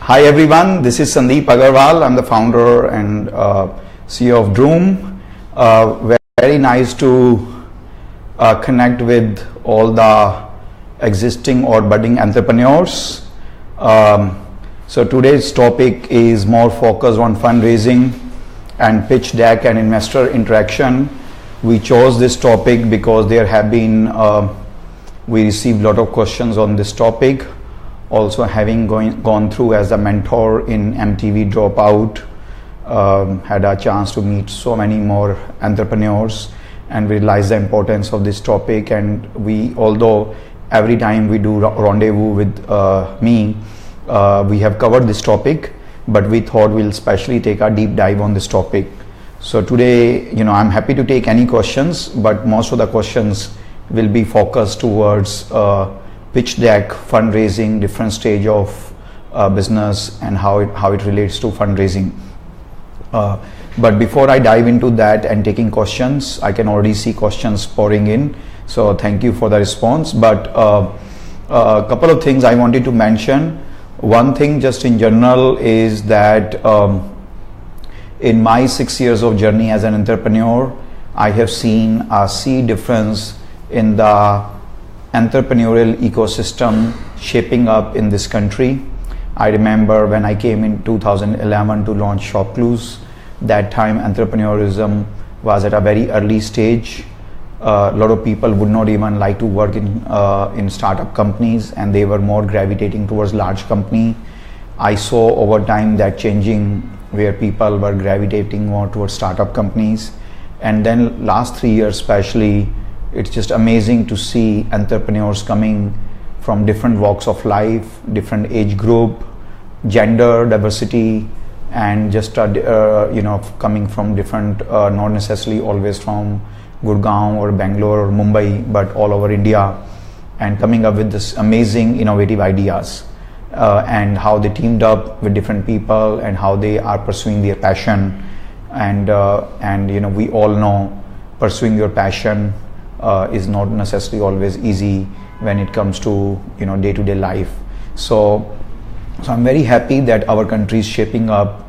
Hi everyone, this is Sandeep Aggarwal. I'm the founder and CEO of Droom. Very nice to connect with all the existing or budding entrepreneurs. So today's topic is more focused on fundraising and pitch deck and investor interaction. We chose this topic because there have been, we received a lot of questions on this topic. Also, having gone through as a mentor in MTV Dropout, had a chance to meet so many more entrepreneurs and realize the importance of this topic. And we, although every time we do Rendezvous with me, we have covered this topic, but we thought we'll especially take a deep dive on this topic. So today, I'm happy to take any questions, but most of the questions will be focused towards pitch deck, fundraising, different stage of business, and how it relates to fundraising. But before I dive into that and taking questions, I can already see questions pouring in. So thank you for the response. But a couple of things I wanted to mention. One thing just in general is that in my 6 years of journey as an entrepreneur, I have seen a sea difference in the entrepreneurial ecosystem shaping up in this country. I remember when I came in 2011 to launch Shop Clues, that time entrepreneurism was at a very early stage. A lot of people would not even like to work in startup companies, and they were more gravitating towards large company. I saw over time that changing, where people were gravitating more towards startup companies. And then last 3 years especially, it's just amazing to see entrepreneurs coming from different walks of life, different age group, gender diversity, and just coming from different, not necessarily always from Gurgaon or Bangalore or Mumbai, but all over India, and coming up with this amazing innovative ideas, and how they teamed up with different people and how they are pursuing their passion. And we all know pursuing your passion is not necessarily always easy when it comes to day-to-day life. So I'm very happy that our country is shaping up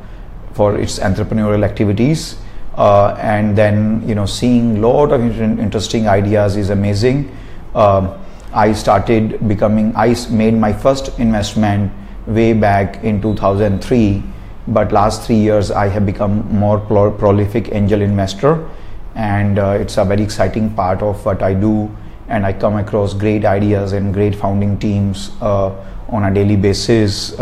for its entrepreneurial activities, and then seeing a lot of interesting ideas is amazing. I made my first investment way back in 2003, but last 3 years I have become more prolific angel investor. And it's a very exciting part of what I do, and I come across great ideas and great founding teams on a daily basis.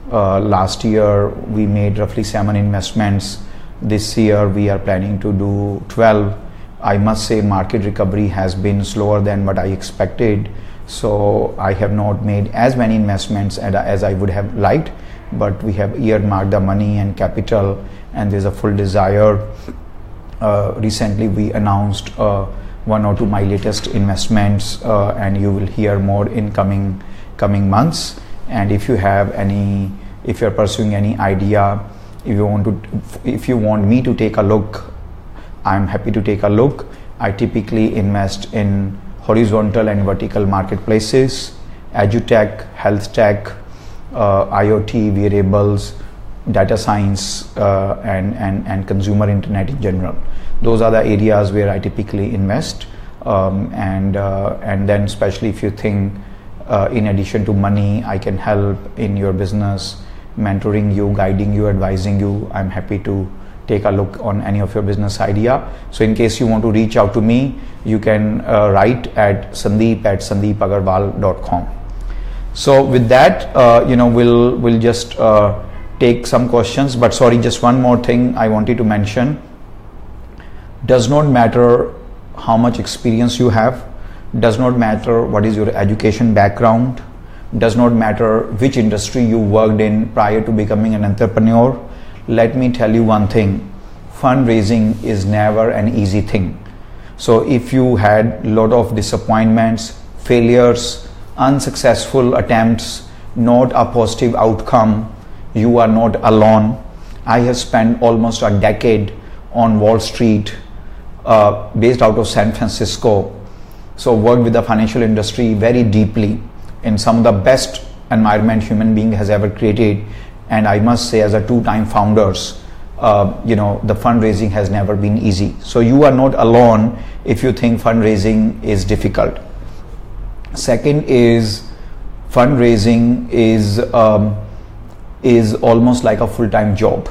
Last year we made roughly 7 investments. This year we are planning to do 12. I must say market recovery has been slower than what I expected, so I have not made as many investments as I would have liked, but we have earmarked the money and capital, and there's a full desire. Recently we announced 1 or 2 my latest investments, and you will hear more in coming months. And if you're pursuing any idea, if you want me to take a look, I'm happy to take a look. I typically invest in horizontal and vertical marketplaces, edutech, health tech, IoT, wearables, data science, and consumer internet in general. Those are the areas where I typically invest, and then especially if you think in addition to money I can help in your business, mentoring you, guiding you, advising you, I'm happy to take a look on any of your business idea. So in case you want to reach out to me, you can write at sandeep@sandeepaggarwal.com. So with that, we'll just take some questions. But sorry, just one more thing I wanted to mention. Does not matter how much experience you have, does not matter what is your education background, does not matter which industry you worked in prior to becoming an entrepreneur. Let me tell you one thing, fundraising is never an easy thing. So if you had a lot of disappointments, failures, unsuccessful attempts, not a positive outcome, you are not alone. I have spent almost a decade on Wall Street, based out of San Francisco. So worked with the financial industry very deeply in some of the best environment human being has ever created. And I must say, as a two-time founders, the fundraising has never been easy. So you are not alone if you think fundraising is difficult. Second is, fundraising is almost like a full-time job.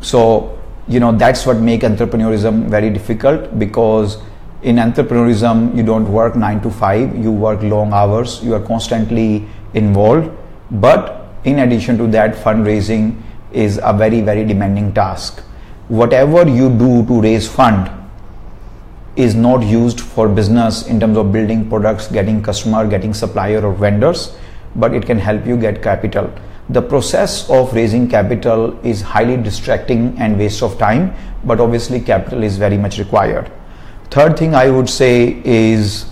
So that's what makes entrepreneurism very difficult, because in entrepreneurism you don't work 9 to 5, you work long hours, you are constantly involved. But in addition to that, fundraising is a very, very demanding task. Whatever you do to raise fund is not used for business in terms of building products, getting customer, getting supplier or vendors, but it can help you get capital. The process of raising capital is highly distracting and waste of time, but obviously capital is very much required. Third thing I would say is,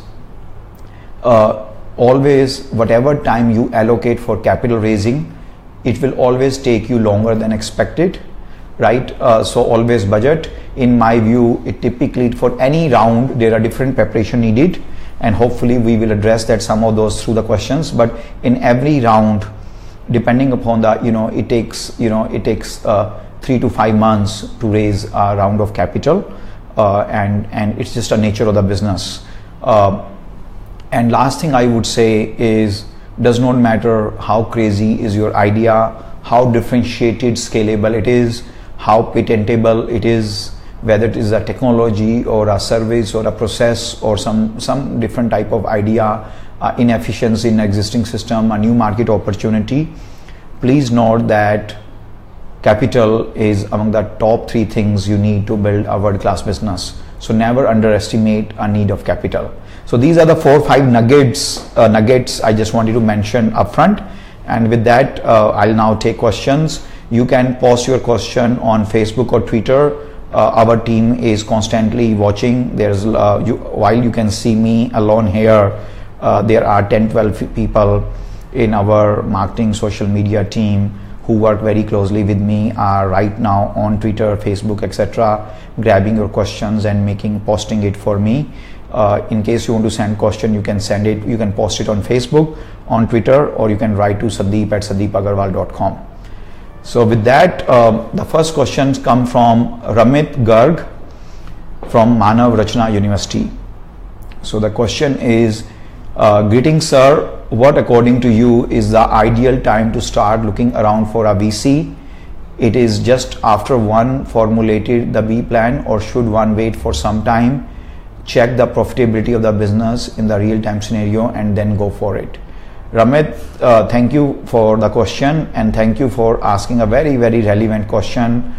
always whatever time you allocate for capital raising, it will always take you longer than expected, right? So always budget. In my view, it typically, for any round, there are different preparation needed, and hopefully we will address that, some of those through the questions. But in every round, depending upon the, it takes 3 to 5 months to raise a round of capital, and it's just a nature of the business. And last thing I would say is, does not matter how crazy is your idea, how differentiated, scalable it is, how patentable it is, whether it is a technology or a service or a process or some different type of idea, inefficiency in existing system, a new market opportunity. Please note that capital is among the top 3 things you need to build a world-class business. So never underestimate a need of capital. So these are the 4 or 5 nuggets I just wanted to mention upfront. And with that, I'll now take questions. You can post your question on Facebook or Twitter. Our team is constantly watching. While you can see me alone here, there are 10-12 people in our marketing social media team who work very closely with me, are right now on Twitter, Facebook, etc., grabbing your questions and posting it for me. In case you want to send question, you can send it. You can post it on Facebook, on Twitter, or you can write to sandeep@sandeepaggarwal.com. So with that, the first questions come from Ramit Garg from Manav Rachna University. So the question is, greetings sir, what according to you is the ideal time to start looking around for a VC? It is just after one formulated the B plan, or should one wait for some time, check the profitability of the business in the real-time scenario and then go for it? Ramit, thank you for the question, and thank you for asking a very, very relevant question.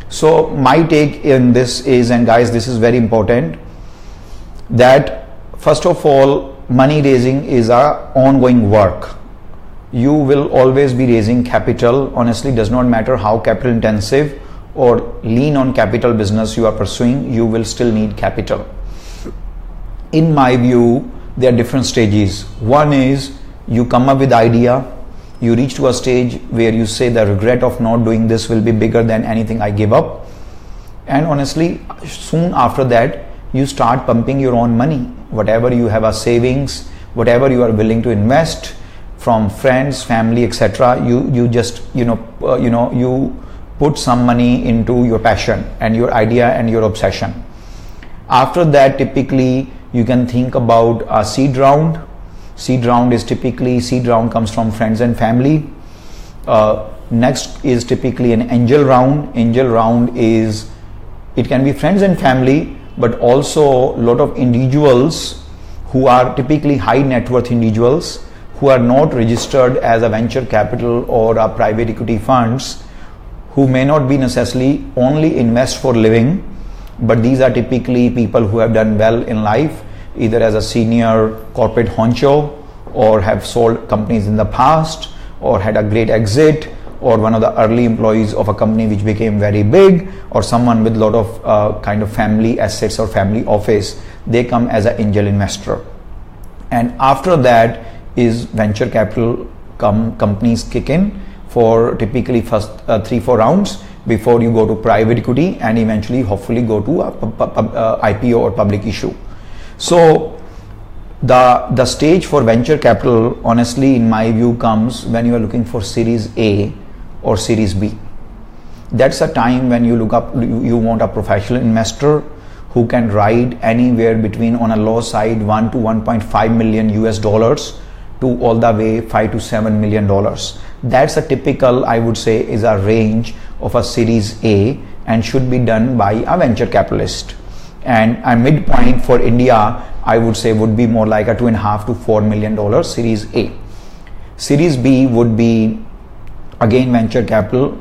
So my take in this is, and guys, this is very important, that first of all, money raising is a ongoing work. You will always be raising capital. Honestly, does not matter how capital intensive or lean on capital business you are pursuing, you will still need capital. In my view, there are different stages. One is, you come up with idea, you reach to a stage where you say the regret of not doing this will be bigger than anything I give up. And honestly, soon after that, you start pumping your own money. Whatever you have as savings, whatever you are willing to invest from friends, family, etc., you just you put some money into your passion and your idea and your obsession. After that, typically you can think about a seed round. Seed round comes from friends and family. Next is typically an angel round. Angel round is, it can be friends and family, but also a lot of individuals who are typically high net worth individuals who are not registered as a venture capital or a private equity funds, who may not be necessarily only invest for living, but these are typically people who have done well in life, either as a senior corporate honcho, or have sold companies in the past, or had a great exit, or one of the early employees of a company which became very big, or someone with a lot of kind of family assets or family office. They come as an angel investor. And after that is venture capital companies kick in for typically first 3-4 rounds before you go to private equity and eventually hopefully go to a IPO or public issue. So The stage for venture capital, honestly, in my view, comes when you are looking for Series A or Series B. That's a time when you want a professional investor who can ride anywhere between, on a low side, 1 to 1.5 million US dollars to all the way 5 to 7 million dollars. That's a typical, I would say, is a range of a Series A and should be done by a venture capitalist. And a midpoint for India, I would say, would be more like a 2.5 to 4 million dollar Series A. Series B would be again venture capital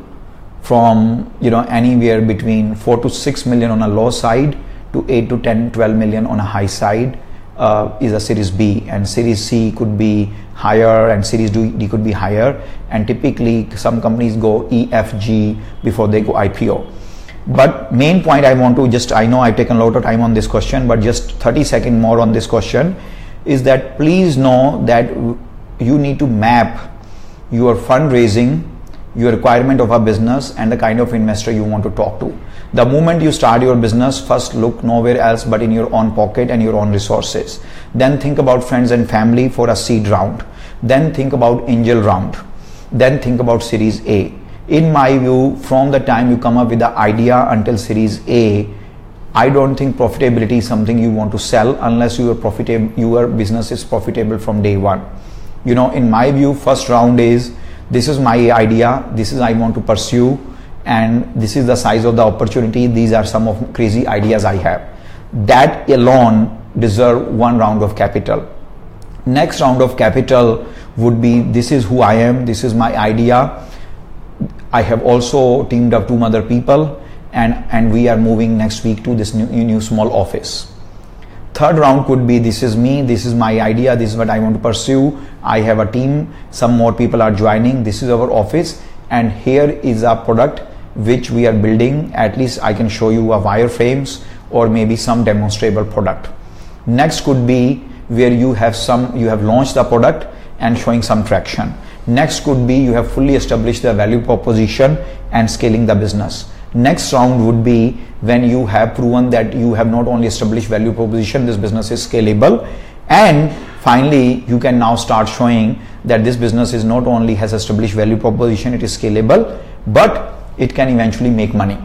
from anywhere between 4 to 6 million on a low side to 8 to 10, 12 million on a high side is a Series B, and Series C could be higher and Series D could be higher, and typically some companies go E, F, G before they go IPO. But main point I want to I know I've taken a lot of time on this question, but just 30 seconds more on this question is that please know that you need to map your fundraising, your requirement of a business, and the kind of investor you want to talk to. The moment you start your business, first look nowhere else but in your own pocket and your own resources. Then think about friends and family for a seed round. Then think about angel round. Then think about Series A. In my view, from the time you come up with the idea until Series A, I don't think profitability is something you want to sell unless your business is profitable from day one. In my view, first round is, this is my idea, this is I want to pursue, and this is the size of the opportunity, these are some of crazy ideas I have. That alone deserve one round of capital. Next round of capital would be, this is who I am, this is my idea, I have also teamed up 2 other people, and we are moving next week to this new small office. Third round could be, this is me, this is my idea, this is what I want to pursue, I have a team, some more people are joining, this is our office, and here is a product which we are building. At least I can show you a wireframes or maybe some demonstrable product. Next could be where you have launched the product and showing some traction. Next could be you have fully established the value proposition and scaling the business. Next round would be when you have proven that you have not only established value proposition, this business is scalable, and finally you can now start showing that this business is not only has established value proposition, it is scalable, but it can eventually make money.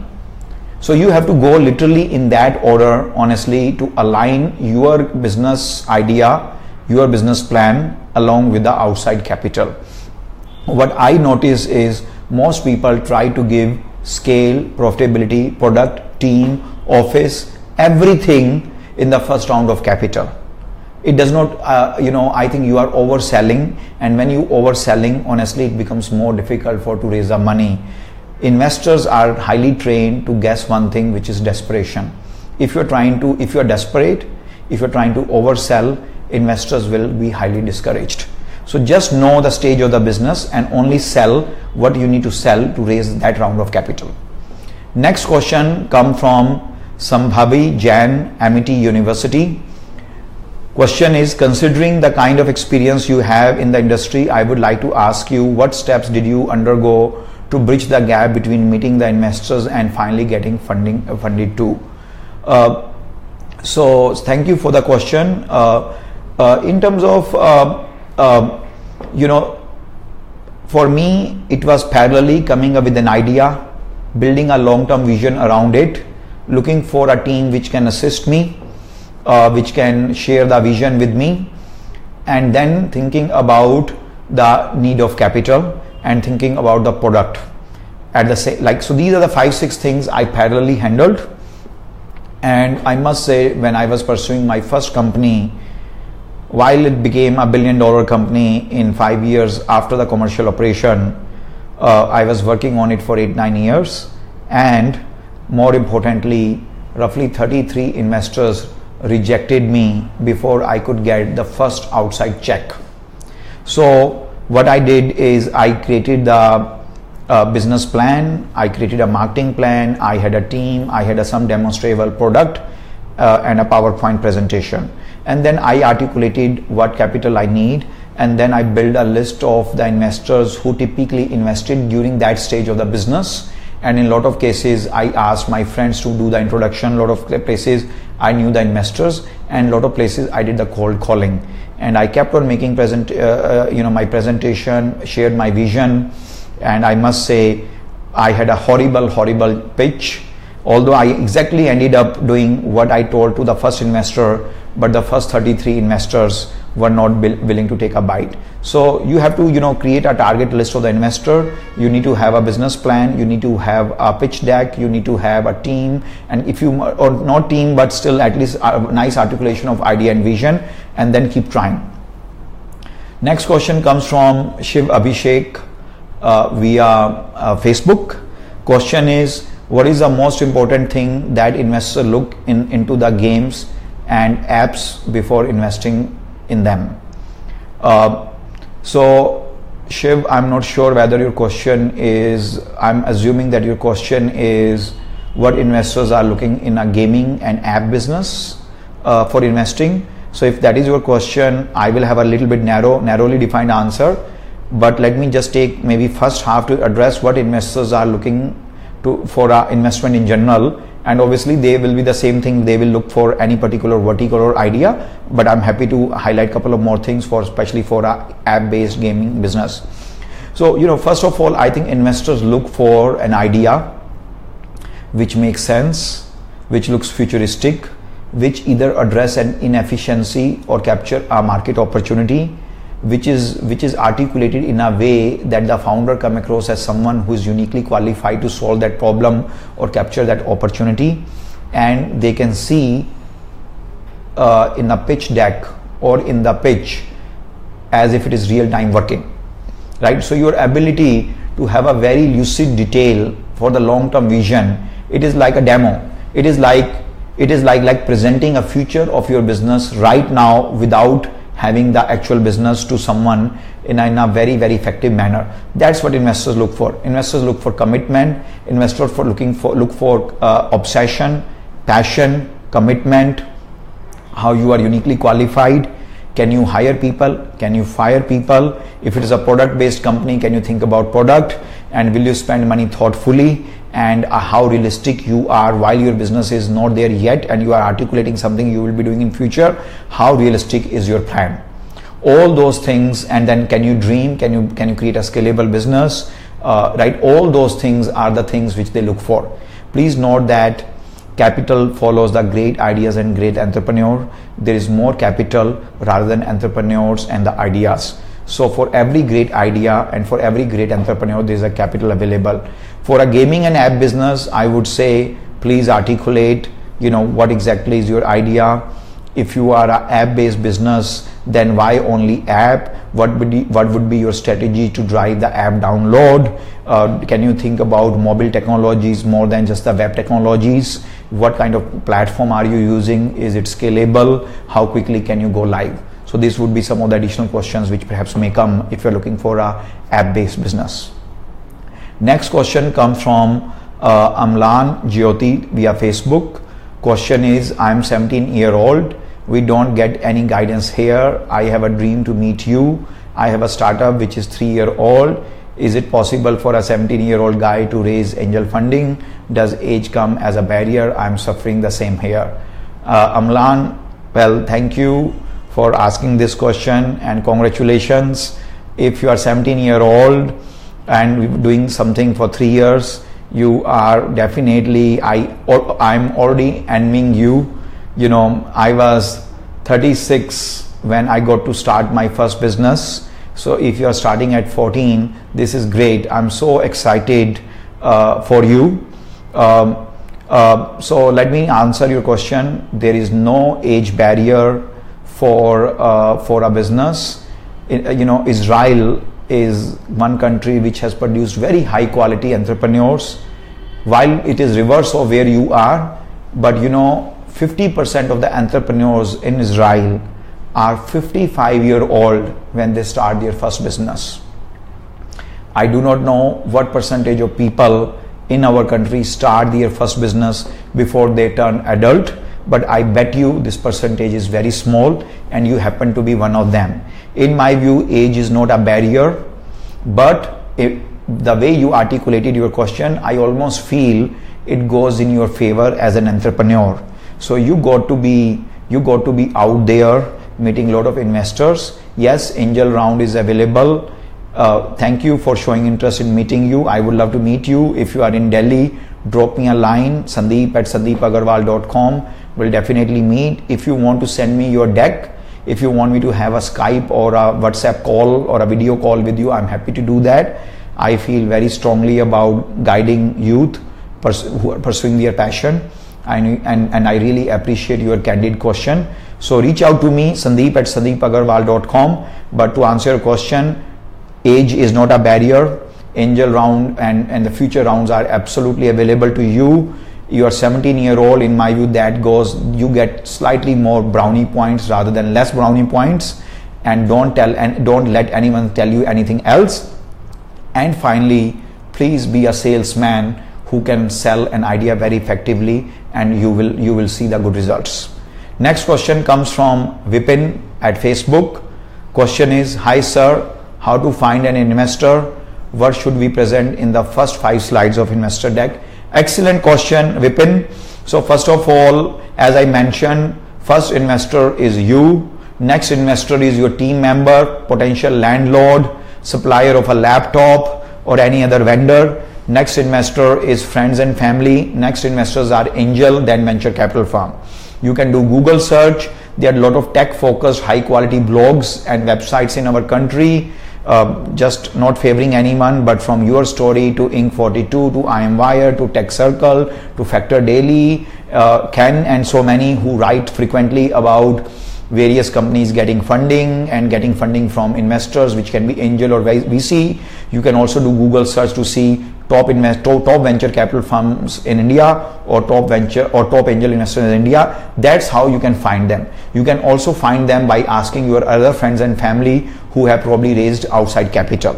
So you have to go literally in that order, honestly, to align your business idea, your business plan along with the outside capital. What I notice is most people try to give scale, profitability, product, team, office, everything in the first round of capital. It does not, I think you are overselling, and when you overselling, honestly, it becomes more difficult to raise the money. Investors are highly trained to guess one thing, which is desperation. If you're desperate, if you're trying to oversell, investors will be highly discouraged. So just know the stage of the business and only sell what you need to sell to raise that round of capital. Next question come from Sambhavi Jain, Amity University. Question is, considering the kind of experience you have in the industry, I would like to ask you, what steps did you undergo to bridge the gap between meeting the investors and finally getting funded too? So thank you for the question. In terms of for me, it was parallelly coming up with an idea, building a long-term vision around it, looking for a team which can assist me, which can share the vision with me, and then thinking about the need of capital and thinking about the product at the same, so these are the 5-6 things I parallelly handled. And I must say, when I was pursuing my first company, while it became a $1 billion company in 5 years after the commercial operation, I was working on it for 8-9 years, and more importantly, roughly 33 investors rejected me before I could get the first outside check. So what I did is I created the business plan, I created a marketing plan, I had a team, I had some demonstrable product and a PowerPoint presentation, and then I articulated what capital I need, and then I built a list of the investors who typically invested during that stage of the business. And in a lot of cases I asked my friends to do the introduction. A lot of places I knew the investors, and a lot of places I did the cold calling, and I kept on making my presentation, shared my vision, and I must say I had a horrible pitch, although I exactly ended up doing what I told to the first investor, but the first 33 investors were not willing to take a bite. So you have to create a target list of the investor. You need to have a business plan, you need to have a pitch deck, you need to have a team, and if you, or not team, but still at least a nice articulation of idea and vision, and then keep trying. Next question comes from Shiv Abhishek via Facebook. Question is, what is the most important thing that investors look into the games and apps before investing in them? So Shiv, I'm not sure whether your question is, I'm assuming that your question is what investors are looking in a gaming and app business for investing. So if that is your question, I will have a little bit narrowly defined answer, but let me just take maybe first half to address what investors are looking to for investment in general. And obviously they will be the same thing, they will look for any particular vertical or idea, but I'm happy to highlight a couple of more things especially for a app-based gaming business. So first of all, I think investors look for an idea which makes sense, which looks futuristic, which either address an inefficiency or capture a market opportunity, which is articulated in a way that the founder come across as someone who is uniquely qualified to solve that problem or capture that opportunity, and they can see in the pitch deck or in the pitch as if it is real time working, right? So your ability to have a very lucid detail for the long term vision, it is like a demo. It is like presenting a future of your business right now without having the actual business to someone in a very effective manner. That's what investors look for. Investors look for commitment. Investors look for obsession, passion, commitment, how you are uniquely qualified. Can you hire people? Can you fire people? If it is a product based company, can you think about product, and will you spend money thoughtfully, and how realistic you are while your business is not there yet and you are articulating something you will be doing in future. How realistic is your plan? All those things, and then can you dream? Can you create a scalable business? Right? All those things are the things which they look for. Please note that capital follows the great ideas and great entrepreneur. There is more capital rather than entrepreneurs and the ideas. So for every great idea and for every great entrepreneur, there is a capital available. For a gaming and app business, I would say please articulate what exactly is your idea. If you are an app-based business, then why only app? What would be your strategy to drive the app download? Can you think about mobile technologies more than just the web technologies? What kind of platform are you using? Is it scalable? How quickly can you go live? So this would be some of the additional questions which perhaps may come if you're looking for a app-based business. Next question comes from Amlan Jyoti via Facebook. Question is, I'm 17-year-old. We don't get any guidance here. I have a dream to meet you. I have a startup which is 3-year-old. Is it possible for a 17-year-old guy to raise angel funding? Does age come as a barrier? I'm suffering the same here. Amlan, well, thank you for asking this question and congratulations. If you are 17-year-old and doing something for 3 years, you are definitely, I'm already envying you. I was 36 when I got to start my first business. So if you are starting at 14, this is great. I'm so excited for you. So let me answer your question. There is no age barrier for a business. Israel is one country which has produced very high quality entrepreneurs, while it is reverse of where you are. But 50% of the entrepreneurs in Israel are 55-year-old when they start their first business. I do not know what percentage of people in our country start their first business before they turn adult, but I bet you this percentage is very small, and you happen to be one of them. In my view, age is not a barrier, but the way you articulated your question, I almost feel it goes in your favor as an entrepreneur. So you got to be You got to be out there meeting a lot of investors. Yes, angel round is available. Thank you for showing interest in meeting you. I would love to meet you. If you are in Delhi, drop me a line, sandeep@sandeepaggarwal.com. We'll definitely meet. If you want to send me your deck, if you want me to have a Skype or a WhatsApp call or a video call with you, I'm happy to do that. I feel very strongly about guiding youth who are pursuing their passion, and I really appreciate your candid question. So reach out to me, sandeep@sandeepaggarwal.com. But to answer your question, age is not a barrier. Angel round and the future rounds are absolutely available to you. You are 17-year-old, in my view, that goes, you get slightly more brownie points rather than less brownie points, and don't let anyone tell you anything else. And finally, please be a salesman who can sell an idea very effectively, and you will see the good results. Next question comes from Vipin at Facebook. Question is, hi sir, how to find an investor? What should we present in the first 5 slides of investor deck? Excellent question, Vipin. So first of all, as I mentioned, first investor is you. Next investor is your team member, potential landlord, supplier of a laptop or any other vendor. Next investor is friends and family. Next investors are angel, then venture capital firm. You can do Google search. There are a lot of tech focused high quality blogs and websites in our country. Just not favoring anyone, but from your story to Inc42 to IMWire to Tech Circle to Factor Daily, Ken and so many who write frequently about various companies getting funding and getting funding from investors, which can be angel or VC. You can also do Google search to see top venture capital firms in India or top angel investors in India. That's how you can find them. You can also find them by asking your other friends and family who have probably raised outside capital.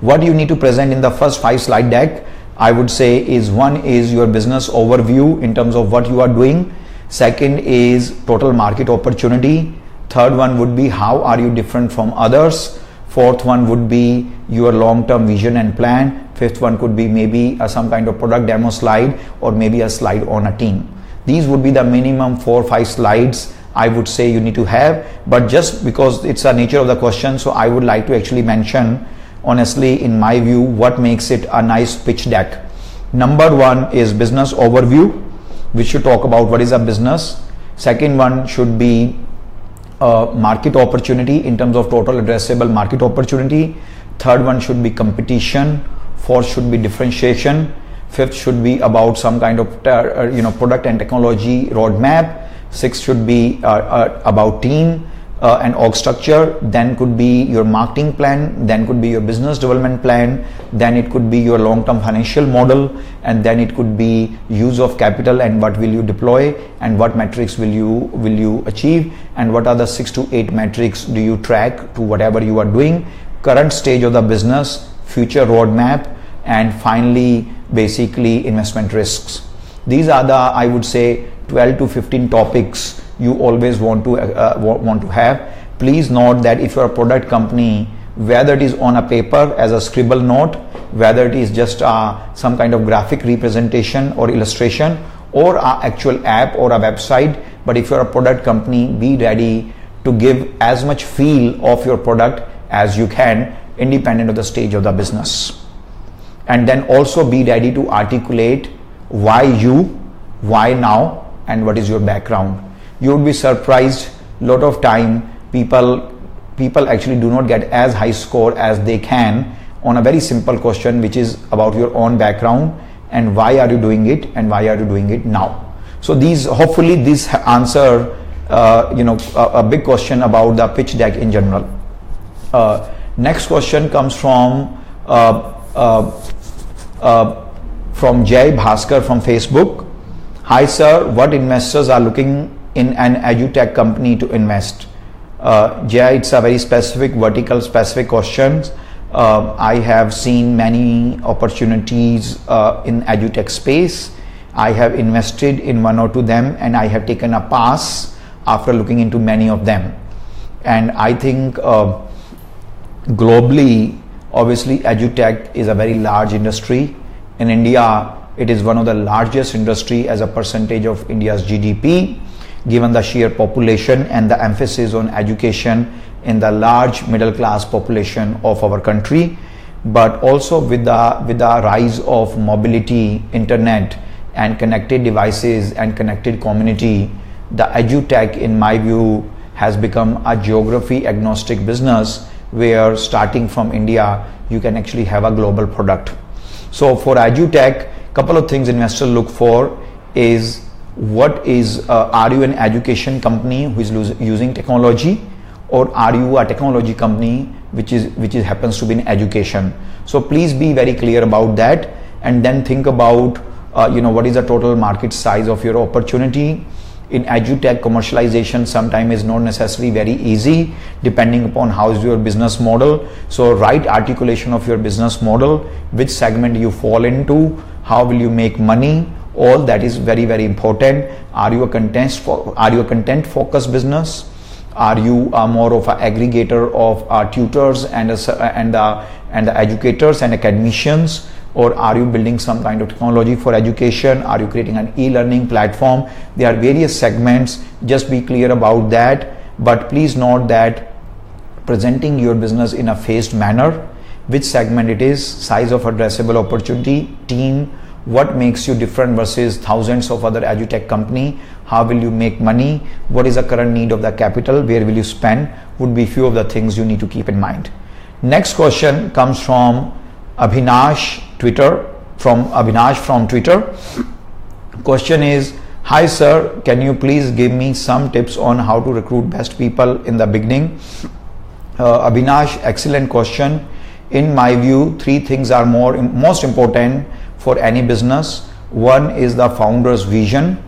What you need to present in the first 5 slide deck, I would say, is one is your business overview in terms of what you are doing. Second is total market opportunity. Third one would be how are you different from others. Fourth one would be your long-term vision and plan. Fifth one could be maybe some kind of product demo slide or maybe a slide on a team. These would be the minimum 4 or 5 slides I would say you need to have, but just because it's the nature of the question, so I would like to actually mention honestly, in my view, what makes it a nice pitch deck. Number 1 is business overview, which should talk about what is a business. Second one should be market opportunity in terms of total addressable market opportunity. Third one should be competition. Fourth should be differentiation. Fifth should be about some kind of product and technology roadmap. Sixth should be about team and org structure. Then could be your marketing plan. Then could be your business development plan. Then it could be your long-term financial model, and then it could be use of capital and what will you deploy and what metrics will you achieve, and what are the 6 to 8 metrics do you track to whatever you are doing, current stage of the business, future roadmap, and finally basically investment risks. These are the, I would say, 12 to 15 topics you always want to have. Please note that if you're a product company, whether it is on a paper as a scribble note, whether it is just some kind of graphic representation or illustration, or an actual app or a website, but if you're a product company, be ready to give as much feel of your product as you can, independent of the stage of the business. And then also be ready to articulate why you, why now, and what is your background. You would be surprised, lot of time people actually do not get as high score as they can on a very simple question, which is about your own background and why are you doing it and why are you doing it now. So hopefully these answer a big question about the pitch deck in general. Next question comes from Jay Bhaskar from Facebook. Hi sir, what investors are looking in an edutech company to invest? Jay, it's a very specific, vertical specific question. I have seen many opportunities in edutech space. I have invested in 1 or 2 them, and I have taken a pass after looking into many of them. And I think globally, obviously edutech is a very large industry. In India, it is one of the largest industry as a percentage of India's GDP. given the sheer population and the emphasis on education in the large middle class population of our country. But also with the rise of mobility, internet and connected devices and connected community, the edutech in my view has become a geography agnostic business, where starting from India you can actually have a global product. So for edutech, couple of things investors look for is are you an education company who is using technology, or are you a technology company which happens to be in education? So please be very clear about that, and then think about what is the total market size of your opportunity. In edutech, commercialization sometimes is not necessarily very easy, depending upon how is your business model. So right articulation of your business model, which segment you fall into, how will you make money, all that is very, very important. Are you a content focused business? Are you more of an aggregator of tutors and the educators and academicians? Or are you building some kind of technology for education? Are you creating an e-learning platform? There are various segments. Just be clear about that. But please note that presenting your business in a phased manner, which segment it is, size of addressable opportunity, team, what makes you different versus thousands of other edutech company, how will you make money, what is the current need of the capital, where will you spend, would be few of the things you need to keep in mind. Next question comes from Abhinash from Twitter. Question is, hi sir, can you please give me some tips on how to recruit best people in the beginning? Abhinash, excellent question. In my view, three things are most important for any business. One is the founder's vision,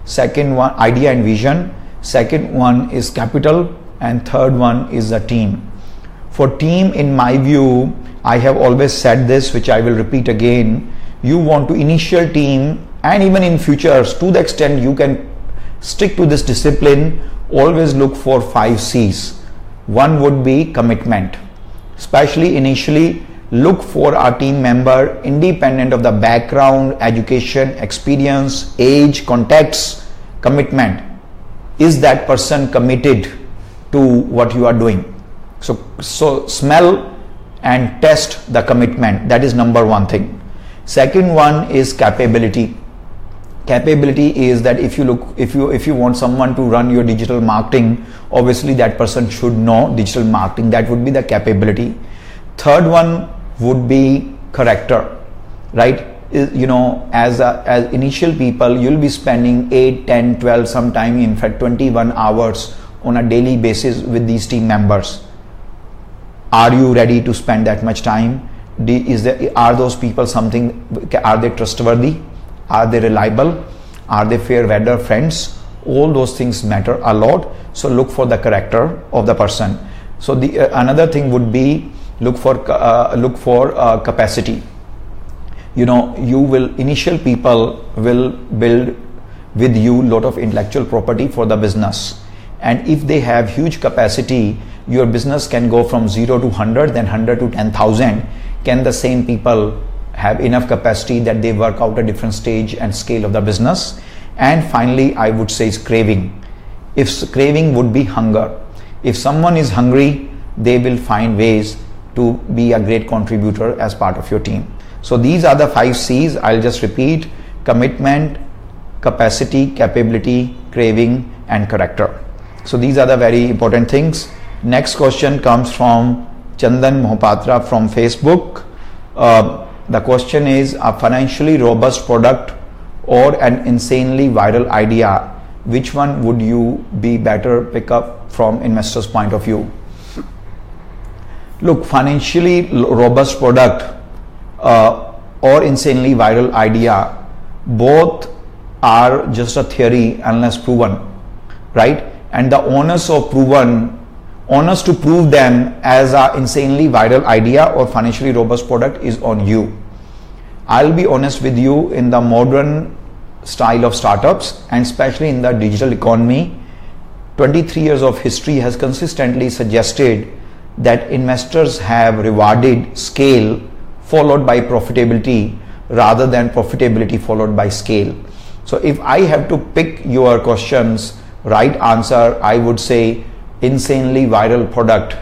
second one idea and vision, second one is capital, and third one is the team. For team, in my view, I have always said this, which I will repeat again. You want to initial team, and even in futures, to the extent you can stick to this discipline, always look for 5 C's. One would be commitment. Especially initially, look for a team member independent of the background, education, experience, age, context. Commitment. Is that person committed to what you are doing? So smell and test the commitment. That is number one thing. Second one is capability. Capability is that if you want someone to run your digital marketing, obviously that person should know digital marketing. That would be the capability. Third one would be character, right? As initial people, you'll be spending 8, 10, 12, sometime in fact 21 hours on a daily basis with these team members. Are you ready to spend that much time? Are those people are they trustworthy? Are they reliable? Are they fair weather friends? All those things matter a lot. So look for the character of the person. So another thing would be look for capacity. Initial people will build with you lot of intellectual property for the business, and if they have huge capacity, your business can go from 0 to 100, then 100 to 10,000. Can the same people have enough capacity that they work out a different stage and scale of the business? And finally, I would say is craving. If craving would be hunger. If someone is hungry, they will find ways to be a great contributor as part of your team. So these are the 5 C's. I'll just repeat: commitment, capacity, capability, craving, and character. So these are the very important things. Next question comes from Chandan Mohapatra from Facebook. The question is, a financially robust product or an insanely viral idea, which one would you be better pick up from investors' point of view? Look, financially robust product or insanely viral idea, both are just a theory unless proven, right? And the onus to prove them as a insanely viral idea or financially robust product is on you. I'll be honest with you, in the modern style of startups and especially in the digital economy, 23 years of history has consistently suggested that investors have rewarded scale followed by profitability rather than profitability followed by scale. So if I have to pick your questions right answer, I would say insanely viral product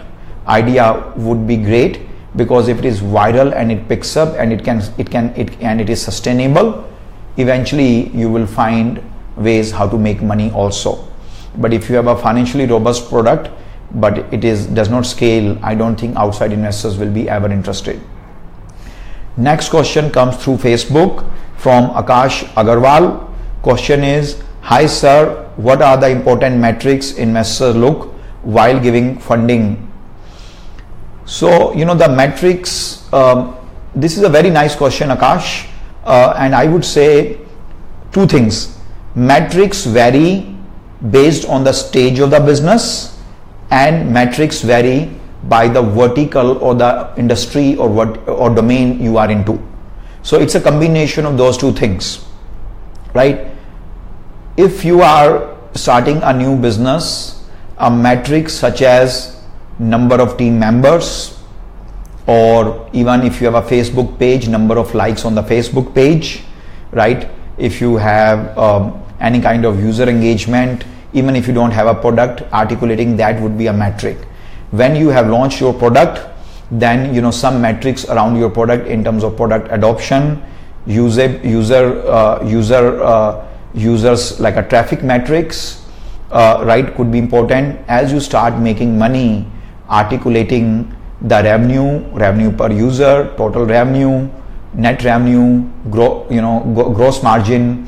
idea would be great, because if it is viral and it picks up and it is sustainable, eventually you will find ways how to make money also. But if you have a financially robust product but it does not scale, I don't think outside investors will be ever interested. Next question comes through Facebook from Akash Aggarwal. Question is, hi sir, what are the important metrics investors look while giving funding? So, the metrics, this is a very nice question, Akash, and I would say two things. Metrics vary based on the stage of the business, and metrics vary by the vertical or the industry or domain you are into. So it's a combination of those two things, right? If you are starting a new business, a metric such as number of team members, or even if you have a Facebook page, number of likes on the Facebook page, right? If you have any kind of user engagement, even if you don't have a product, articulating that would be a metric. When you have launched your product, then some metrics around your product in terms of product adoption, users like a traffic metrics, right, could be important. As you start making money, articulating the revenue per user, total revenue, net revenue, gross margin,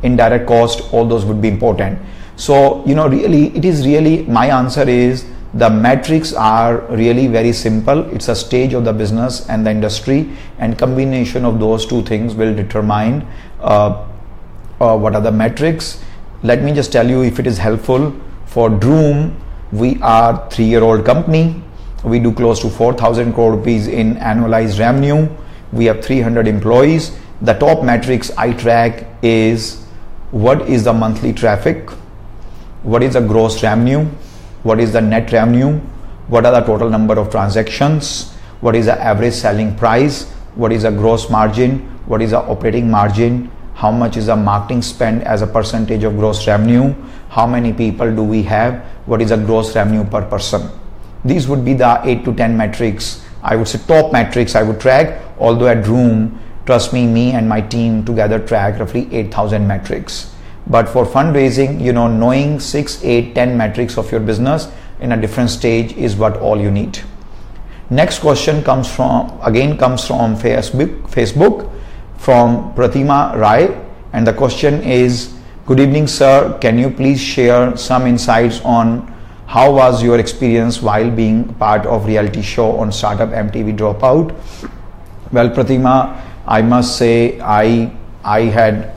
indirect cost, all those would be important. So my answer is the metrics are really very simple. It's a stage of the business and the industry, and combination of those two things will determine what are the metrics. Let me just tell you, if it is helpful, for Droom, we are 3-year-old company. We do close to 4,000 crore rupees in annualized revenue. We have 300 employees. The top metrics I track is what is the monthly traffic, what is the gross revenue, what is the net revenue, what are the total number of transactions, what is the average selling price, what is the gross margin, what is the operating margin, how much is the marketing spend as a percentage of gross revenue, how many people do we have, what is the gross revenue per person. These would be the 8 to 10 metrics, I would say top metrics I would track, although at Room, trust me and my team together track roughly 8,000 metrics. But for fundraising, knowing 6, 8, 10 metrics of your business in a different stage is what all you need. Next question comes from Facebook from Pratima Rai, and the question is, good evening sir, can you please share some insights on how was your experience while being part of reality show on Startup MTV Dropout? Well, Pratima, I must say I had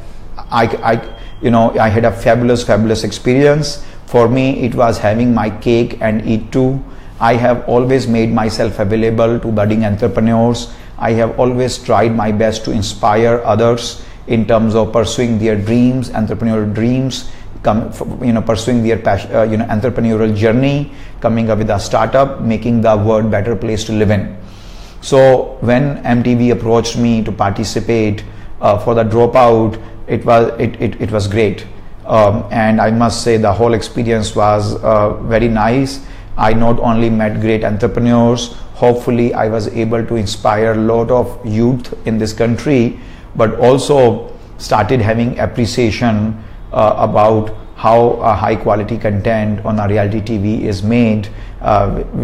a fabulous experience. For me, it was having my cake and eat too. I have always made myself available to budding entrepreneurs. I have always tried my best to inspire others in terms of pursuing their dreams, entrepreneurial dreams, pursuing their entrepreneurial journey, coming up with a startup, making the world better place to live in. So when MTV approached me to participate for the Dropout, it was great, and I must say the whole experience was very nice. I not only met great entrepreneurs, hopefully I was able to inspire a lot of youth in this country, but also started having appreciation about how high quality content on a reality TV is made,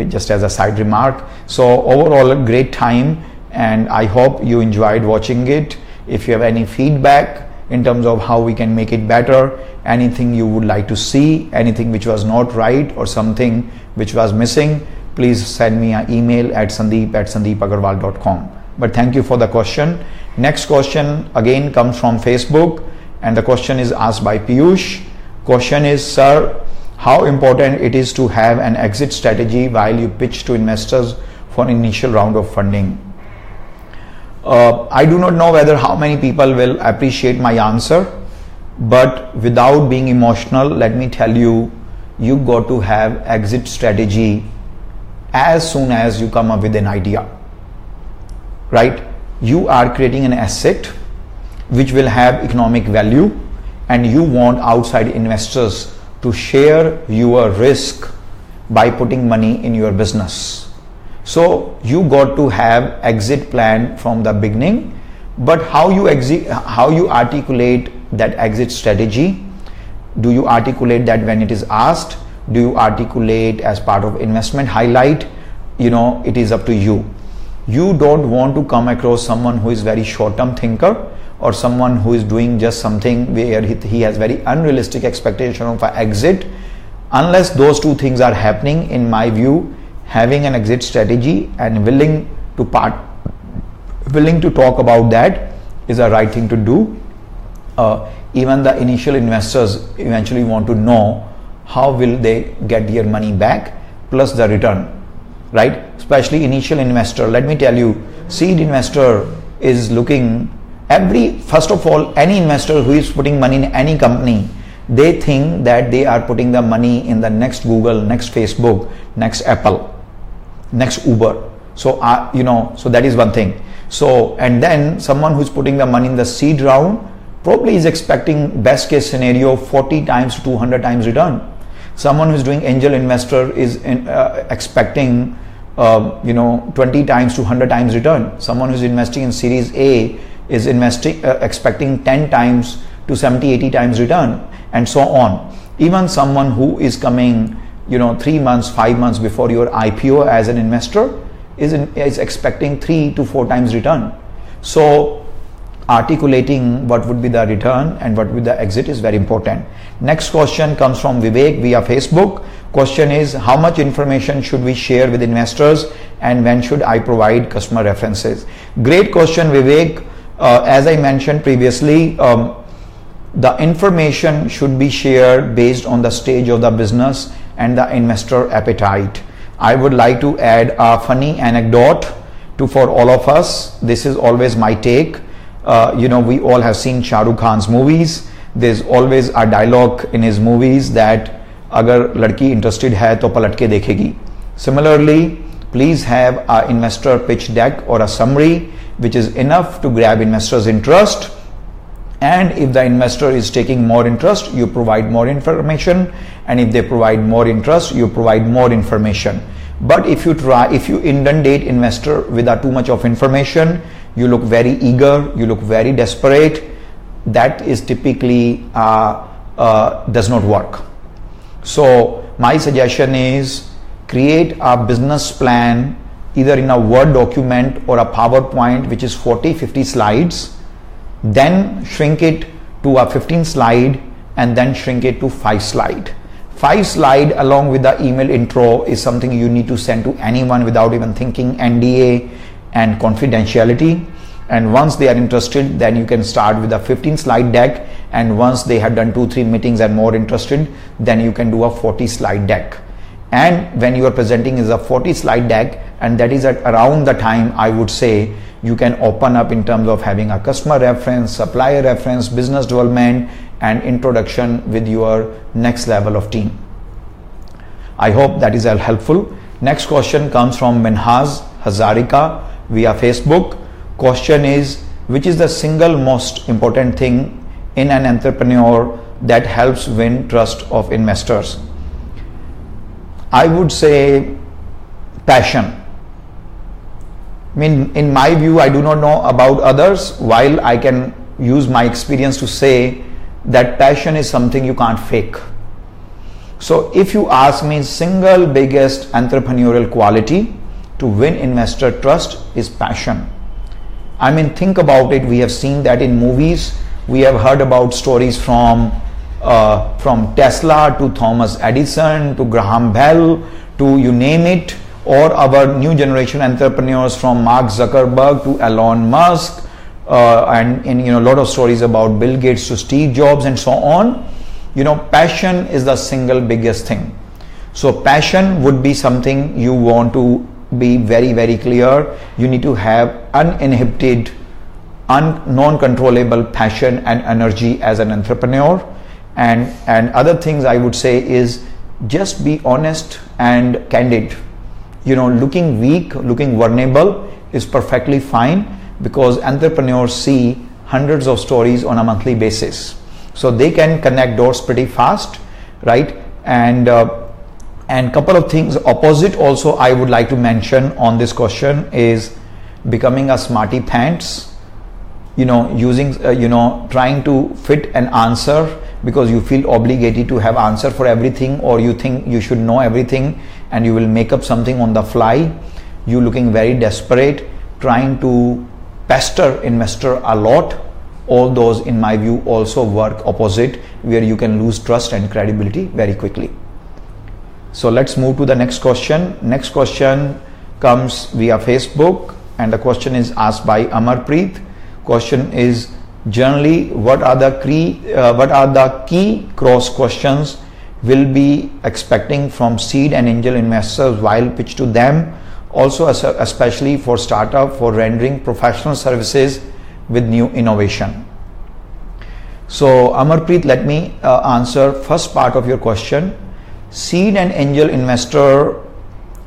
just as a side remark. So overall a great time, and I hope you enjoyed watching it. If you have any feedback in terms of how we can make it better, anything you would like to see, anything which was not right or something which was missing, please send me an email at sandeep@sandeepaggarwal.com. But thank you for the question. Next question again comes from Facebook, and the question is asked by Piyush. Question is, sir, how important it is to have an exit strategy while you pitch to investors for an initial round of funding? I do not know whether how many people will appreciate my answer, but without being emotional, let me tell you, you got to have exit strategy as soon as you come up with an idea, right? You are creating an asset which will have economic value, and you want outside investors to share your risk by putting money in your business. So you got to have exit plan from the beginning, but how you articulate that exit strategy? Do you articulate that when it is asked? Do you articulate as part of investment highlight? It is up to you. You don't want to come across someone who is very short-term thinker, or someone who is doing just something where he has very unrealistic expectation of an exit. Unless those two things are happening, in my view, having an exit strategy and willing to talk about that is the right thing to do. Even the initial investors eventually want to know how will they get their money back plus the return, right? Especially initial investor. Let me tell you, seed investor is looking first of all, any investor who is putting money in any company, they think that they are putting the money in the next Google, next Facebook, next Apple, next Uber. So so that is one thing. So, and then someone who's putting the money in the seed round probably is expecting best case scenario 40 times to 200 times return. Someone who's doing angel investor is expecting 20 times to 100 times return. Someone who's investing in series A is expecting 10 times to 70-80 times return, and so on. Even someone who is coming 3 months, 5 months before your IPO as an investor is expecting 3 to 4 times return. So articulating what would be the return and what would be the exit is very important. Next question comes from Vivek via Facebook. Question is, how much information should we share with investors and when should I provide customer references? Great question, Vivek. As I mentioned previously, the information should be shared based on the stage of the business and the investor appetite. I would like to add a funny anecdote for all of us. This is always my take. We all have seen Shah Rukh Khan's movies. There's always a dialogue in his movies that agar ladki interested hai to palat ke dekhegi. Similarly, please have an investor pitch deck or a summary which is enough to grab investors' interest, and if the investor is taking more interest, you provide more information, and if they provide more interest, you provide more information. But if you inundate investor with too much of information, you look very eager, you look very desperate, that is typically does not work. So my suggestion is create a business plan either in a Word document or a PowerPoint which is 40-50 slides, then shrink it to a 15 slide and then shrink it to 5 slide. 5 slide along with the email intro is something you need to send to anyone without even thinking NDA and confidentiality. And once they are interested, then you can start with a 15 slide deck, and once they have done 2-3 meetings and more interested, then you can do a 40 slide deck. And when you are presenting is a 40 slide deck, and that is at around the time I would say you can open up in terms of having a customer reference, supplier reference, business development and introduction with your next level of team. I hope that is helpful. Next question comes from Minhaz Hazarika via Facebook. Question is, which is the single most important thing in an entrepreneur that helps win trust of investors? I would say passion. I mean, in my view, I do not know about others, while I can use my experience to say that passion is something you can't fake. So if you ask me, single biggest entrepreneurial quality to win investor trust is passion. I mean, think about it. We have seen that in movies. We have heard about stories from Tesla to Thomas Edison to Graham Bell to you name it, or our new generation entrepreneurs from Mark Zuckerberg to Elon Musk, and a lot of stories about Bill Gates to Steve Jobs and so on. Passion is the single biggest thing. So passion would be something you want to be very, very clear. You need to have uninhibited, non-controllable passion and energy as an entrepreneur. And other things I would say is just be honest and candid. Looking weak, looking vulnerable is perfectly fine, because entrepreneurs see hundreds of stories on a monthly basis. So they can connect doors pretty fast, right? And couple of things opposite also I would like to mention on this question is becoming a smarty pants, using trying to fit an answer because you feel obligated to have answer for everything, or you think you should know everything and you will make up something on the fly. You looking very desperate, trying to pester investor a lot. All those in my view also work opposite, where you can lose trust and credibility very quickly. So let's move to the next question. Next question comes via Facebook, and the question is asked by Amarpreet. Question is, generally what are the key cross questions will be expecting from seed and angel investors while pitch to them, also especially for startup for rendering professional services with new innovation. So Amarpreet, let me answer first part of your question. Seed and angel investor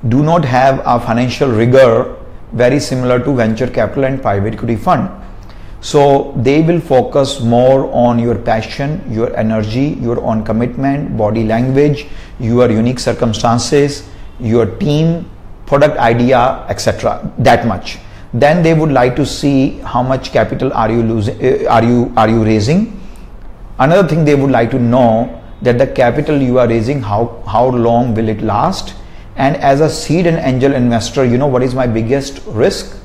do not have a financial rigor very similar to venture capital and private equity fund. So they will focus more on your passion, your energy, your own commitment, body language, your unique circumstances, your team, product idea, etc. That much. Then they would like to see how much capital are you raising. Another thing they would like to know that the capital you are raising, how long will it last. And as a seed and angel investor, what is my biggest risk?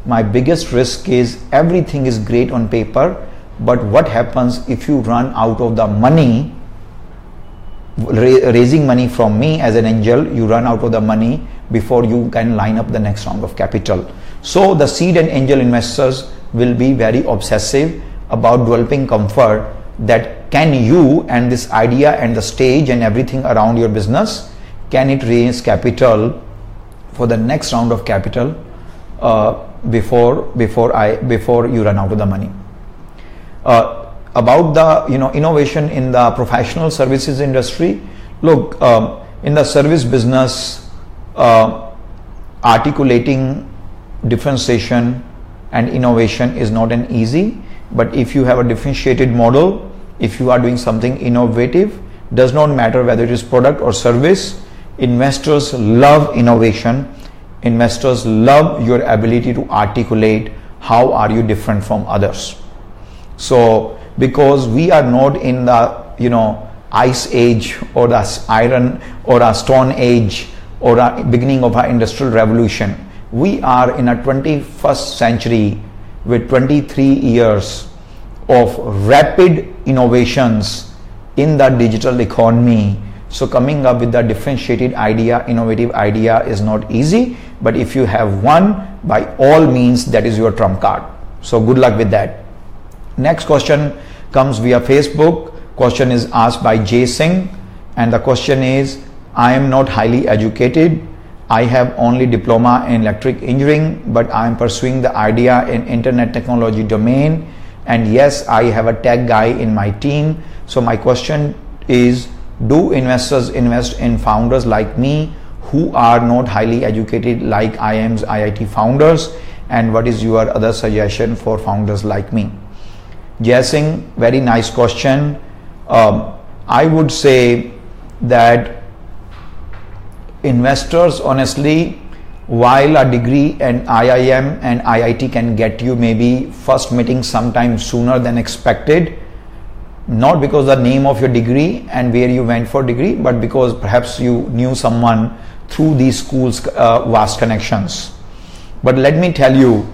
My biggest risk is everything is great on paper, but what happens if you run out of the money, raising money from me as an angel, you run out of the money before you can line up the next round of capital. So the seed and angel investors will be very obsessive about developing comfort that can you and this idea and the stage and everything around your business, can it raise capital for the next round of capital before you run out of the money. About the innovation in the professional services industry, look, in the service business, articulating differentiation and innovation is not an easy, but if you have a differentiated model, if you are doing something innovative, does not matter whether it is product or service, investors love innovation. Investors love your ability to articulate how are you different from others. So because we are not in the ice age or the iron or a stone age or a beginning of our industrial revolution, we are in a 21st century with 23 years of rapid innovations in the digital economy. So coming up with the differentiated idea, innovative idea is not easy, but if you have one, by all means, that is your trump card. So good luck with that. Next question comes via Facebook. Question is asked by Jay Singh, and the question is, I am not highly educated. I have only diploma in electric engineering, but I am pursuing the idea in internet technology domain. And yes, I have a tech guy in my team. So my question is, do investors invest in founders like me who are not highly educated like IIM's IIT founders? And what is your other suggestion for founders like me? Jay Singh, very nice question. I would say that investors, honestly, while a degree and IIM and IIT can get you maybe first meeting sometime sooner than expected, not because the name of your degree and where you went for degree, but because perhaps you knew someone through these schools' vast connections. But let me tell you,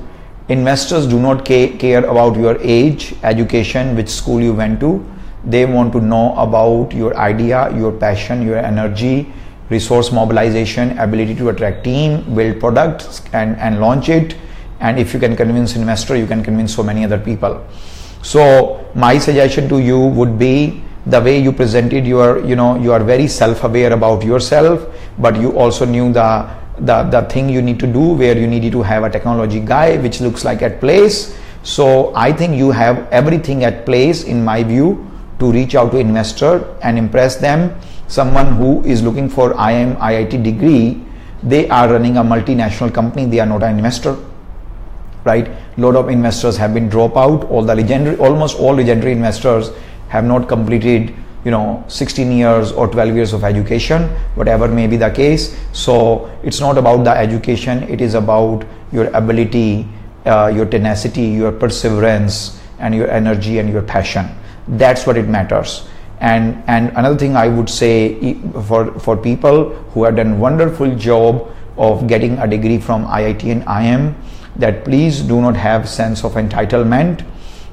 investors do not care about your age, education, which school you went to. They want to know about your idea, your passion, your energy, resource mobilization, ability to attract team, build products and launch it. And if you can convince investor, you can convince so many other people. So my suggestion to you would be the way you presented you are very self-aware about yourself, but you also knew the thing you need to do, where you needed to have a technology guy, which looks like at place. So I think you have everything at place, in my view, to reach out to investor and impress them. Someone who is looking for IIM, IIT degree, they are running a multinational company, they are not an investor, right? Lot of investors have been dropped out. Almost all legendary investors have not completed 16 years or 12 years of education, whatever may be the case. So it's not about the education, it is about your ability, your tenacity, your perseverance, and your energy and your passion. That's what it matters. And another thing I would say for people who have done wonderful job of getting a degree from IIT and IM, that please do not have sense of entitlement.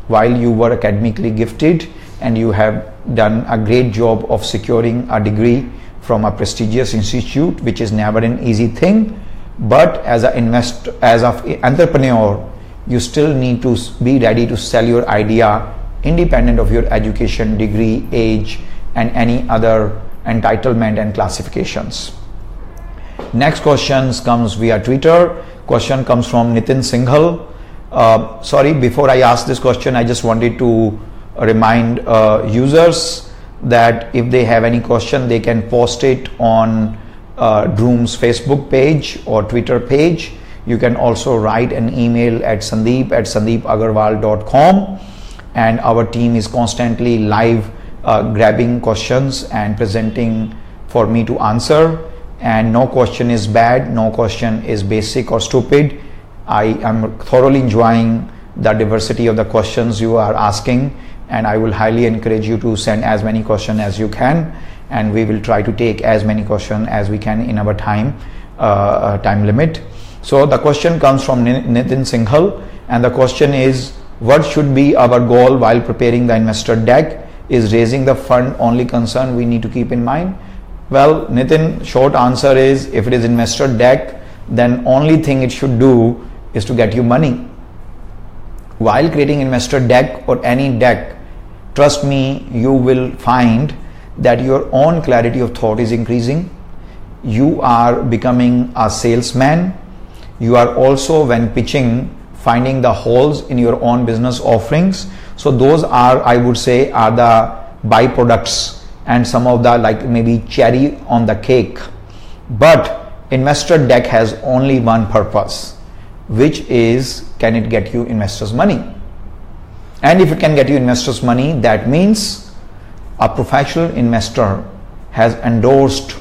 While you were academically gifted and you have done a great job of securing a degree from a prestigious institute, which is never an easy thing, but as an entrepreneur, you still need to be ready to sell your idea independent of your education, degree, age, and any other entitlement and classifications. Next questions comes via Twitter. Question comes from Nitin Singhal. Sorry, before I ask this question, I just wanted to remind users that if they have any question, they can post it on Droom's Facebook page or Twitter page. You can also write an email at sandeep@sandeepaggarwal.com, and our team is constantly live grabbing questions and presenting for me to answer. And no question is bad, no question is basic or stupid. I am thoroughly enjoying the diversity of the questions you are asking, and I will highly encourage you to send as many questions as you can, and we will try to take as many questions as we can in our time limit. So the question comes from Nitin Singhal, and the question is, what should be our goal while preparing the investor deck? Is raising the fund only concern we need to keep in mind? Well, Nitin, short answer is, if it is investor deck, then only thing it should do is to get you money. While creating investor deck or any deck, trust me, you will find that your own clarity of thought is increasing. You are becoming a salesman. You are also, when pitching, finding the holes in your own business offerings. So those are, I would say, are the byproducts and some of the, like, maybe cherry on the cake. But investor deck has only one purpose, which is, can it get you investors money? And if it can get you investors money, that means a professional investor has endorsed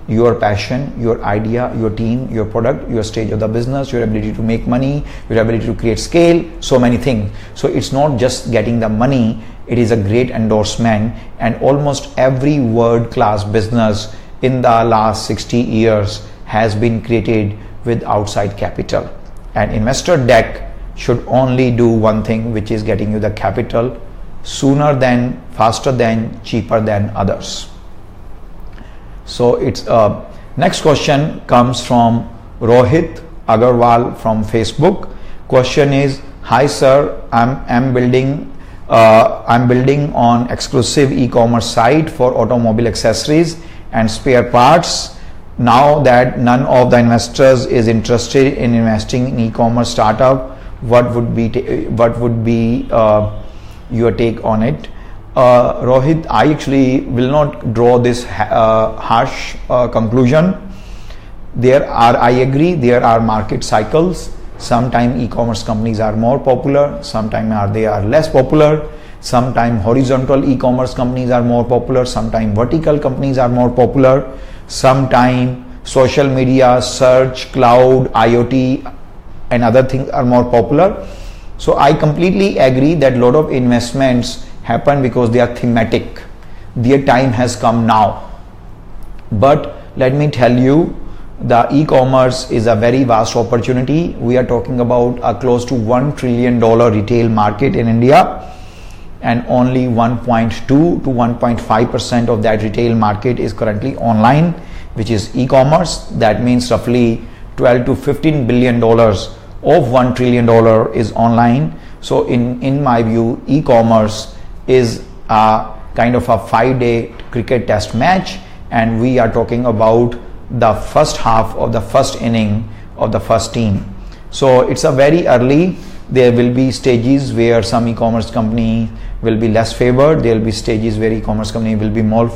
your passion, your idea, your team, your product, your stage of the business, your ability to make money, your ability to create scale, so many things. So it's not just getting the money, it is a great endorsement. And almost every world-class business in the last 60 years has been created with outside capital. And investor deck should only do one thing, which is getting you the capital sooner than, faster than, cheaper than others. So it's next question comes from Rohit Agarwal from Facebook. Question is, hi sir, I'm building on exclusive e-commerce site for automobile accessories and spare parts. Now that none of the investors is interested in investing in e-commerce startup, what would be your take on it? Rohit, I actually will not draw this harsh conclusion. I agree, there are market cycles. Sometimes e-commerce companies are more popular, sometimes they are less popular. Sometimes horizontal e-commerce companies are more popular, sometimes vertical companies are more popular. Sometimes social media, search, cloud, IoT and other things are more popular. So I completely agree that a lot of investments happen because they are thematic. Their time has come now. But let me tell you, the e-commerce is a very vast opportunity. We are talking about a close to $1 trillion retail market in India, and only 1.2 to 1.5% of that retail market is currently online, which is e-commerce. That means roughly 12 to 15 billion dollars of $1 trillion is online. So in my view, e-commerce is a kind of a 5-day cricket test match, and we are talking about the first half of the first inning of the first team. So it's a very early. There will be stages where some e-commerce company will be less favored. There will be stages where e-commerce company will be more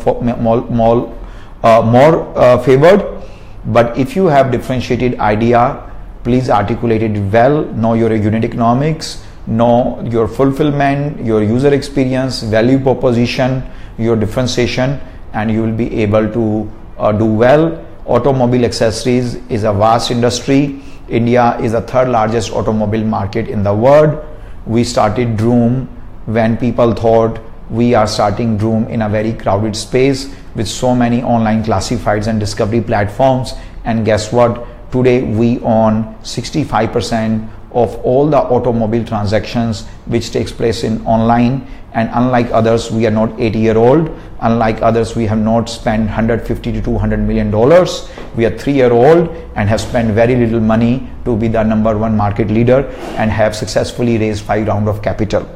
favored. But if you have differentiated idea, please articulate it well, know your unit economics, know your fulfillment, your user experience, value proposition, your differentiation, and you will be able to do well. Automobile accessories is a vast industry. India is the third largest automobile market in the world. We started Droom when people thought we are starting Droom in a very crowded space with so many online classifieds and discovery platforms. And guess what? Today we own 65% of all the automobile transactions which takes place in online. And unlike others, we are not 80-year-old. Unlike others, we have not spent 150 to 200 million dollars. We are 3-year-old and have spent very little money to be the #1 market leader and have successfully raised 5 rounds of capital.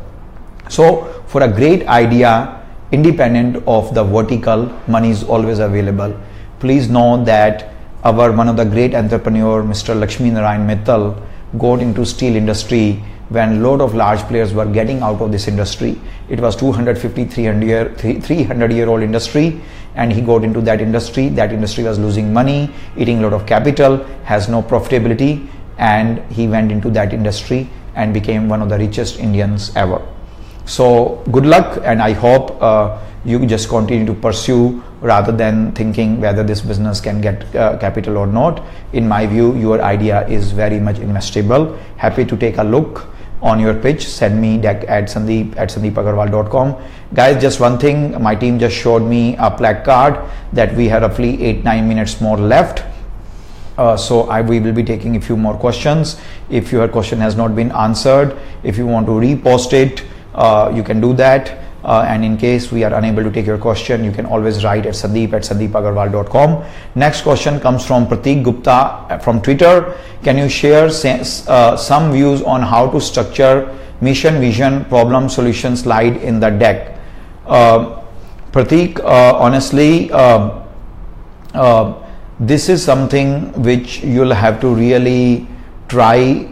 So for a great idea, independent of the vertical, money is always available. Please know that one of the great entrepreneur, Mr. Lakshmi Narayan Mittal, got into steel industry when a lot of large players were getting out of this industry. It was 250, 300-year-old industry, and he got into that industry. That industry was losing money, eating a lot of capital, has no profitability, and he went into that industry and became one of the richest Indians ever. So good luck, and I hope you just continue to pursue rather than thinking whether this business can get capital or not. In my view, your idea is very much investable. Happy to take a look on your pitch. Send me deck at sandeep@sandeepaggarwal.com. Guys, just one thing, my team just showed me a placard that we have roughly 8-9 minutes more left. So we will be taking a few more questions. If your question has not been answered, if you want to repost it, you can do that. And in case we are unable to take your question, you can always write at sandeep@sandeepaggarwal.com. Next question comes from Prateek Gupta from Twitter. Can you share some views on how to structure mission, vision, problem, solution slide in the deck? Prateek, honestly, this is something which you'll have to really try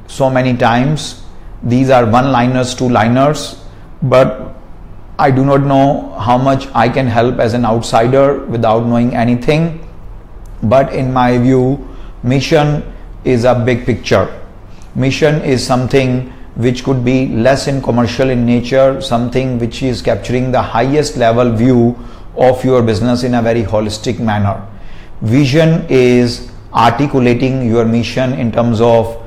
so many times. These are one-liners, two-liners, but I do not know how much I can help as an outsider without knowing anything. But in my view, mission is a big picture. Mission is something which could be less in commercial in nature, something which is capturing the highest level view of your business in a very holistic manner. Vision is articulating your mission in terms of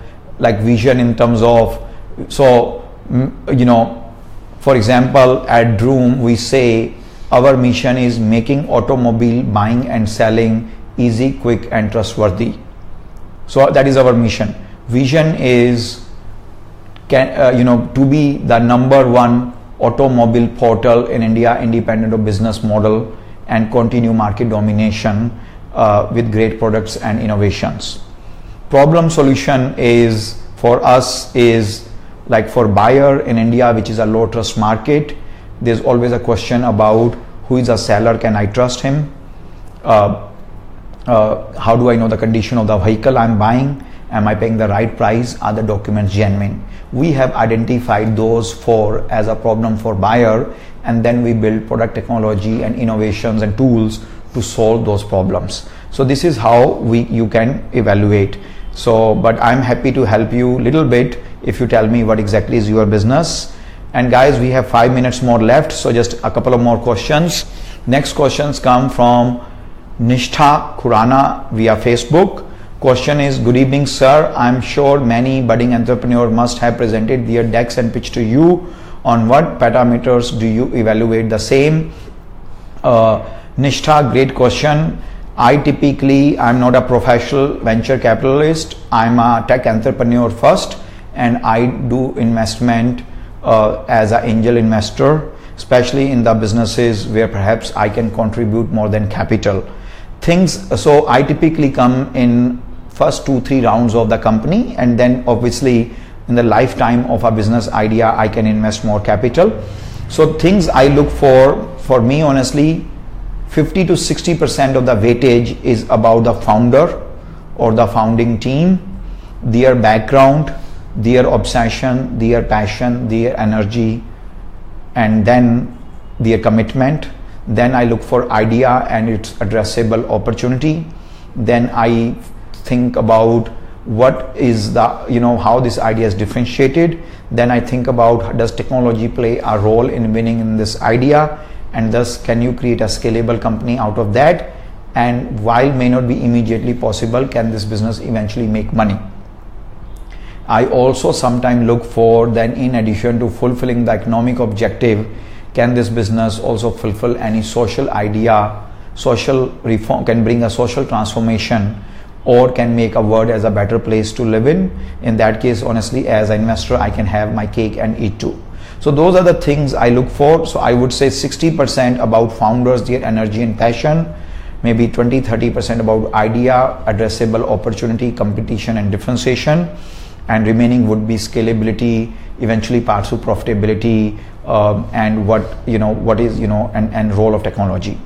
for example, at Droom, we say our mission is making automobile buying and selling easy, quick, and trustworthy. So that is our mission. Vision is to be the #1 automobile portal in India, independent of business model, and continue market domination with great products and innovations. Problem solution is for us is like for buyer in India, which is a low trust market. There's always a question about who is a seller, can I trust him? How do I know the condition of the vehicle I'm buying? Am I paying the right price? Are the documents genuine? We have identified those four as a problem for buyer, and then we build product technology and innovations and tools to solve those problems. So this is how you can evaluate. So, but I'm happy to help you a little bit if you tell me what exactly is your business. And guys, we have 5 minutes more left, so just a couple of more questions. Next questions come from Nishtha Khurana via Facebook. Question is, good evening sir, I'm sure many budding entrepreneurs must have presented their decks and pitch to you. On what parameters do you evaluate the same? Nishtha, great question. I'm not a professional venture capitalist. I'm a tech entrepreneur first, and I do investment as an angel investor, especially in the businesses where perhaps I can contribute more than capital. So I typically come in first 2-3 rounds of the company, and then obviously in the lifetime of a business idea, I can invest more capital. So things I look for me honestly, 50 to 60% of the weightage is about the founder or the founding team, their background, their obsession, their passion, their energy, and then their commitment. Then I look for idea and its addressable opportunity. Then I think about what is the, how this idea is differentiated. Then I think about, does technology play a role in winning in this idea, and thus can you create a scalable company out of that, and while may not be immediately possible, can this business eventually make money. I also sometimes look for, then in addition to fulfilling the economic objective, can this business also fulfill any social idea, social reform, can bring a social transformation, or can make a world as a better place to live in. In that case, honestly, as an investor, I can have my cake and eat too. So those are the things I look for. So I would say 60% about founders, their energy and passion, maybe 20-30% about idea, addressable opportunity, competition and differentiation, and remaining would be scalability, eventually path to profitability, and what is and role of technology.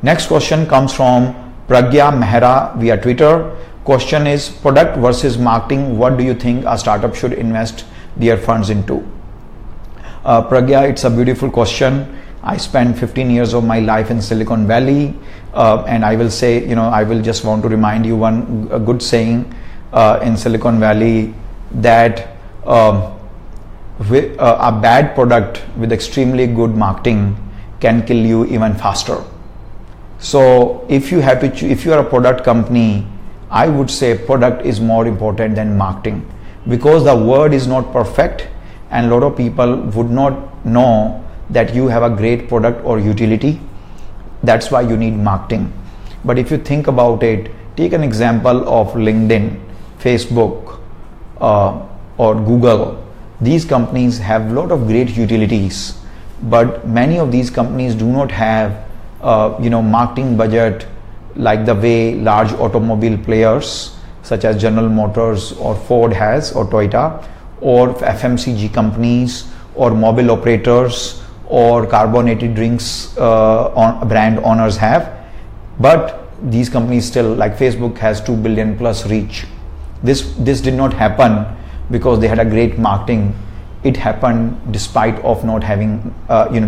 Next question comes from Pragya Mehra via Twitter. Question is, product versus marketing, what do you think a startup should invest their funds into? Pragya, it's a beautiful question. I spent 15 years of my life in Silicon Valley, and I will say, I will just want to remind you a good saying in Silicon Valley, that a bad product with extremely good marketing can kill you even faster. So if you have to, if you are a product company, I would say product is more important than marketing, because the world is not perfect and a lot of people would not know that you have a great product or utility. That's why you need marketing. But if you think about it, take an example of LinkedIn, Facebook, or Google. These companies have a lot of great utilities, but many of these companies do not have marketing budget like the way large automobile players such as General Motors or Ford has, or Toyota, or FMCG companies, or mobile operators, or carbonated drinks brand owners have. But these companies still, like Facebook, has 2 billion plus reach. This did not happen because they had a great marketing. It happened despite of not having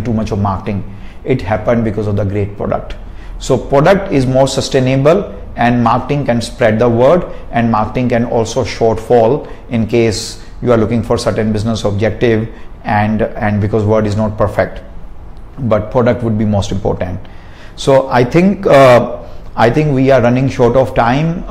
too much of marketing. It happened because of the great product. So product is more sustainable, and marketing can spread the word, and marketing can also shortfall in case you are looking for certain business objective, and because word is not perfect, but product would be most important. So I think we are running short of time.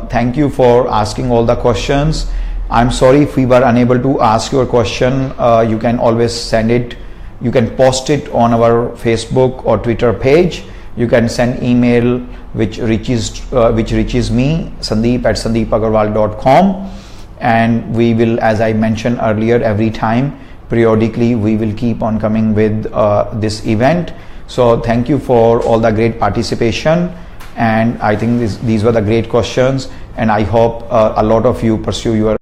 Thank you for asking all the questions. I'm sorry if we were unable to ask your question. You can always send it. You can post it on our Facebook or Twitter page. You can send email which reaches me, sandeep@sandeepaggarwal.com, and we will, as I mentioned earlier, every time periodically we will keep on coming with this event. So thank you for all the great participation, and I think these were the great questions, and I hope a lot of you pursue your